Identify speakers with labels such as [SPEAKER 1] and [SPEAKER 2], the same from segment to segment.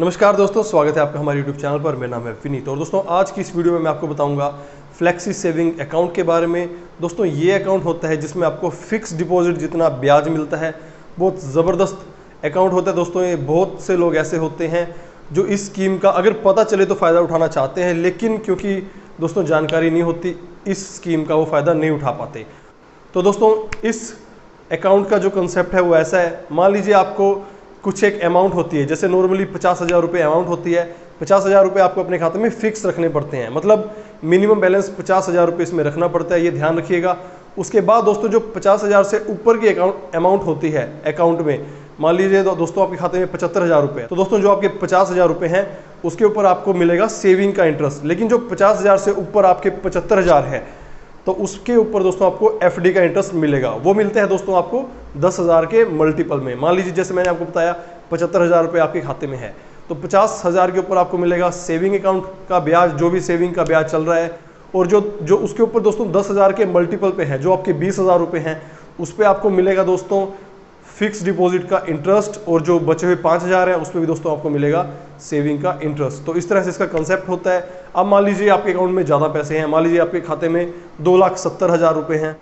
[SPEAKER 1] नमस्कार दोस्तों, स्वागत है आपका हमारे यूट्यूब चैनल पर। मेरा नाम है विनीत और दोस्तों आज की इस वीडियो में मैं आपको बताऊंगा फ्लेक्सी सेविंग अकाउंट के बारे में। दोस्तों ये अकाउंट होता है जिसमें आपको फिक्स डिपॉजिट जितना ब्याज मिलता है, बहुत ज़बरदस्त अकाउंट होता है। दोस्तों ये बहुत से लोग ऐसे होते हैं जो इस स्कीम का अगर पता चले तो फ़ायदा उठाना चाहते हैं, लेकिन क्योंकि दोस्तों जानकारी नहीं होती इस स्कीम का वो फ़ायदा नहीं उठा पाते। तो दोस्तों इस अकाउंट का जो कंसेप्ट है वो ऐसा है, मान लीजिए आपको कुछ एक अमाउंट होती है, जैसे नॉर्मली 50,000 रुपये अमाउंट होती है। 50,000 रुपये आपको अपने खाते में फिक्स रखने पड़ते हैं, मतलब मिनिमम बैलेंस 50,000 रुपये इसमें रखना पड़ता है, ये ध्यान रखिएगा। उसके बाद दोस्तों जो 50,000 से ऊपर की अमाउंट होती है अकाउंट में, मान लीजिए दोस्तों आपके खाते में 75,000 रुपये, तो दोस्तों जो आपके 50,000 रुपये हैं उसके ऊपर आपको मिलेगा सेविंग का इंटरेस्ट। लेकिन जो 50,000 से ऊपर आपके 75,000 है तो उसके ऊपर दोस्तों आपको एफडी का इंटरेस्ट मिलेगा। वो मिलता है दोस्तों आपको 10,000 के मल्टीपल में। मान लीजिए जैसे मैंने आपको बताया 75,000 रुपये आपके खाते में है तो 50,000 के ऊपर आपको मिलेगा सेविंग अकाउंट का ब्याज, जो भी सेविंग का ब्याज चल रहा है। और जो उसके ऊपर दोस्तों 10,000 के मल्टीपल पे है, जो आपके 20,000 रुपये हैं, उस पर आपको मिलेगा दोस्तों फिक्स डिपॉजिट का इंटरेस्ट। और जो बचे हुए 5,000 है उस पर भी दोस्तों आपको मिलेगा सेविंग का इंटरेस्ट। तो इस तरह से इसका कंसेप्ट होता है। अब मान लीजिए आपके अकाउंट में ज़्यादा पैसे हैं, मान लीजिए आपके खाते में 2,70,000 रुपये हैं,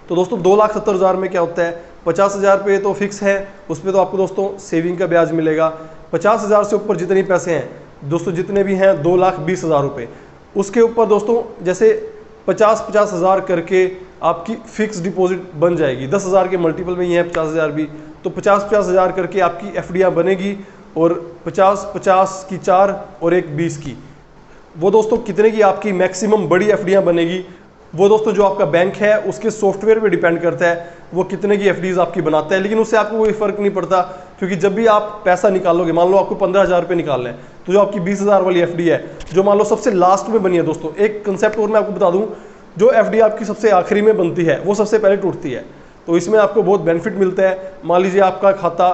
[SPEAKER 1] तो दोस्तों 2,70,000 में क्या होता है, 50,000 रुपये तो फिक्स है, उस पर तो आपको दोस्तों सेविंग का ब्याज मिलेगा। 50,000 से ऊपर जितने पैसे हैं दोस्तों, जितने भी हैं 2,20,000 रुपये, उसके ऊपर दोस्तों जैसे 50,000 करके आपकी फिक्स डिपॉजिट बन जाएगी। 10,000 के मल्टीपल में ही है 50,000 भी, तो 50,000 करके आपकी एफडीआं बनेगी। और 50 की 4 और एक 20 की, वो दोस्तों कितने की आपकी मैक्सिमम बड़ी एफडीआं बनेगी, वो दोस्तों जो आपका बैंक है उसके सॉफ्टवेयर पे डिपेंड करता है वो कितने की एफडीज आपकी बनाता है। लेकिन उससे आपको कोई फर्क नहीं पड़ता, क्योंकि जब भी आप पैसा निकालोगे, मान लो आपको 15,000 रुपये निकालना है, तो जो आपकी 20,000 वाली एफडी है, जो मान लो सबसे लास्ट में बनी है दोस्तों, एक कंसेप्ट और मैं आपको बता दूं, जो एफडी आपकी सबसे आखिरी में बनती है वो सबसे पहले टूटती है। तो इसमें आपको बहुत बेनिफिट मिलता है। मान लीजिए आपका खाता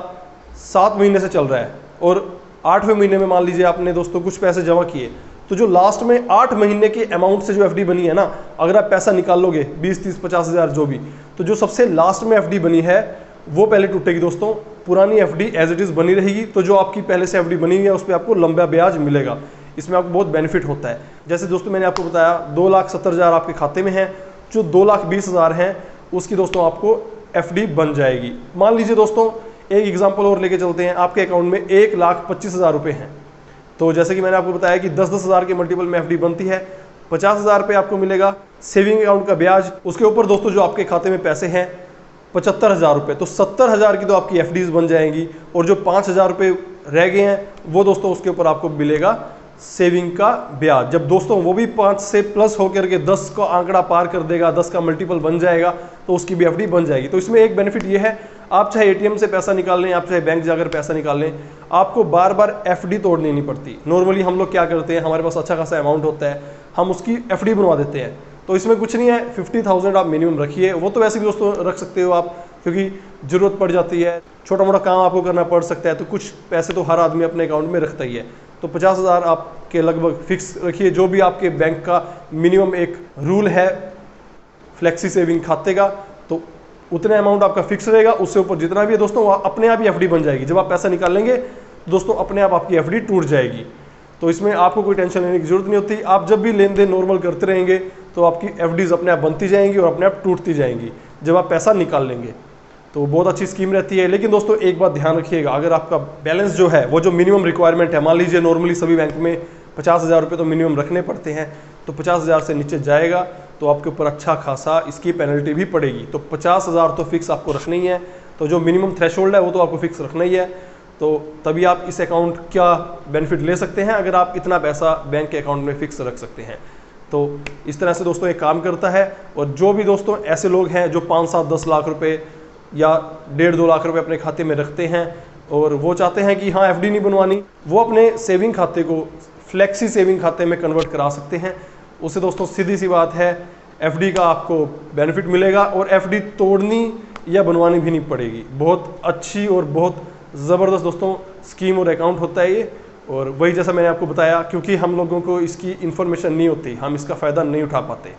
[SPEAKER 1] 7 महीने से चल रहा है और 8वें महीने में मान लीजिए आपने दोस्तों कुछ पैसे जमा किए, तो जो लास्ट में 8 महीने के अमाउंट से जो एफडी बनी है ना, अगर आप पैसा निकाल लोगे 20, 30, 50,000 जो भी, तो जो सबसे लास्ट में एफडी बनी है वो पहले टूटेगी दोस्तों। पुरानी एफडी एज इट इज़ बनी रहेगी, तो जो आपकी पहले से एफडी बनी हुई है उस पर आपको लंबा ब्याज मिलेगा। इसमें आपको बहुत बेनिफिट होता है। जैसे दोस्तों मैंने आपको बताया 2,70,000 आपके खाते में है, जो 2,20,000 है उसकी दोस्तों आपको एफडी बन जाएगी। मान लीजिए दोस्तों एक एग्जाम्पल और लेके चलते हैं, आपके अकाउंट में 1,25,000 रुपये हैं, तो जैसे कि मैंने आपको बताया कि 10,000 के मल्टीपल में एफडी बनती है, 50,000 रुपये आपको मिलेगा सेविंग अकाउंट का ब्याज। उसके ऊपर दोस्तों जो आपके खाते में पैसे हैं 75,000 रुपये, तो 70,000 की तो आपकी एफडीज बन जाएंगी। और जो 5,000 रुपये रह गए हैं वो दोस्तों उसके ऊपर आपको मिलेगा सेविंग का ब्याज। जब दोस्तों वो भी 5 से प्लस होकर के 10 का आंकड़ा पार कर देगा, 10 का मल्टीपल बन जाएगा, तो उसकी भी एफडी बन जाएगी। तो इसमें एक बेनिफिट ये है, आप चाहे एटीएम से पैसा निकाल लें, आप चाहे बैंक जाकर पैसा निकाल लें, आपको बार बार एफडी तोड़नी नहीं पड़ती। नॉर्मली हम लोग क्या करते हैं, हमारे पास अच्छा खासा अमाउंट होता है, हम उसकी एफडी बनवा देते हैं। तो इसमें कुछ नहीं है, 50,000 आप मिनिमम रखिए। वो तो वैसे भी दोस्तों रख सकते हो आप, क्योंकि ज़रूरत पड़ जाती है, छोटा मोटा काम आपको करना पड़ सकता है, तो कुछ पैसे तो हर आदमी अपने अकाउंट में रखता ही है। तो 50,000 आपके लगभग फिक्स रखिए, जो भी आपके बैंक का मिनिमम एक रूल है फ्लेक्सी सेविंग खाते का, तो उतने अमाउंट आपका फिक्स रहेगा। उससे ऊपर जितना भी है दोस्तों वो अपने आप ही एफडी बन जाएगी। जब आप पैसा निकाल लेंगे दोस्तों अपने आप आपकी एफडी टूट जाएगी। तो इसमें आपको कोई टेंशन लेने की जरूरत नहीं होती। आप जब भी लेन देन नॉर्मल करते रहेंगे तो आपकी एफडीज अपने आप बनती जाएंगी और अपने आप टूटती जाएंगी जब आप पैसा निकाल लेंगे। तो बहुत अच्छी स्कीम रहती है। लेकिन दोस्तों एक बात ध्यान रखिएगा, अगर आपका बैलेंस जो है वो जो मिनिमम रिक्वायरमेंट है, मान लीजिए नॉर्मली सभी बैंक में 50,000 रुपये तो मिनिमम रखने पड़ते हैं, तो 50,000 से नीचे जाएगा तो आपके ऊपर अच्छा खासा इसकी पेनल्टी भी पड़ेगी। तो 50,000 तो फिक्स आपको रखना ही है, तो जो मिनिमम थ्रेशोल्ड है वो तो आपको फिक्स रखना ही है। तो तभी आप इस अकाउंट का बेनिफिट ले सकते हैं, अगर आप इतना पैसा बैंक के अकाउंट में फिक्स रख सकते हैं। तो इस तरह से दोस्तों ये काम करता है। और जो भी दोस्तों ऐसे लोग हैं जो 5, 7, 10 लाख रुपए या 1.5-2 लाख रुपए अपने खाते में रखते हैं और वो चाहते हैं कि हाँ एफडी नहीं बनवानी, वो अपने सेविंग खाते को फ्लेक्सी सेविंग खाते में कन्वर्ट करा सकते हैं। उससे दोस्तों सीधी सी बात है, एफडी का आपको बेनिफिट मिलेगा और एफडी तोड़नी या बनवानी भी नहीं पड़ेगी। बहुत अच्छी और बहुत ज़बरदस्त दोस्तों स्कीम और अकाउंट होता है ये। और वही जैसा मैंने आपको बताया, क्योंकि हम लोगों को इसकी इन्फॉर्मेशन नहीं होती, हम इसका फ़ायदा नहीं उठा पाते।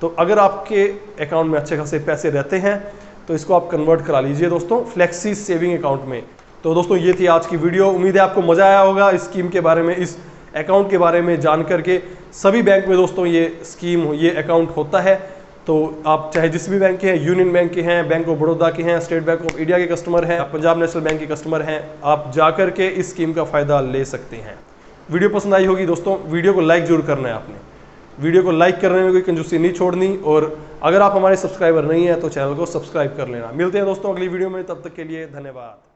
[SPEAKER 1] तो अगर आपके अकाउंट में अच्छे खासे पैसे रहते हैं तो इसको आप कन्वर्ट करा लीजिए दोस्तों फ्लेक्सी सेविंग अकाउंट में। तो दोस्तों ये थी आज की वीडियो। उम्मीद है आपको मजा आया होगा इस स्कीम के बारे में, इस अकाउंट के बारे में जान करके। सभी बैंक में दोस्तों ये स्कीम, ये अकाउंट होता है। तो आप चाहे जिस भी बैंक के हैं, यूनियन बैंक के हैं, बैंक ऑफ बड़ौदा के हैं, स्टेट बैंक ऑफ इंडिया के कस्टमर हैं, पंजाब नेशनल बैंक के कस्टमर हैं, आप जा करके इस स्कीम का फायदा ले सकते हैं। वीडियो पसंद आई होगी दोस्तों, वीडियो को लाइक जरूर करना है आपने। वीडियो को लाइक करने में कोई कंजूसी नहीं छोड़नी, और अगर आप हमारे सब्सक्राइबर नहीं है तो चैनल को सब्सक्राइब कर लेना। मिलते हैं दोस्तों अगली वीडियो में, तब तक के लिए धन्यवाद।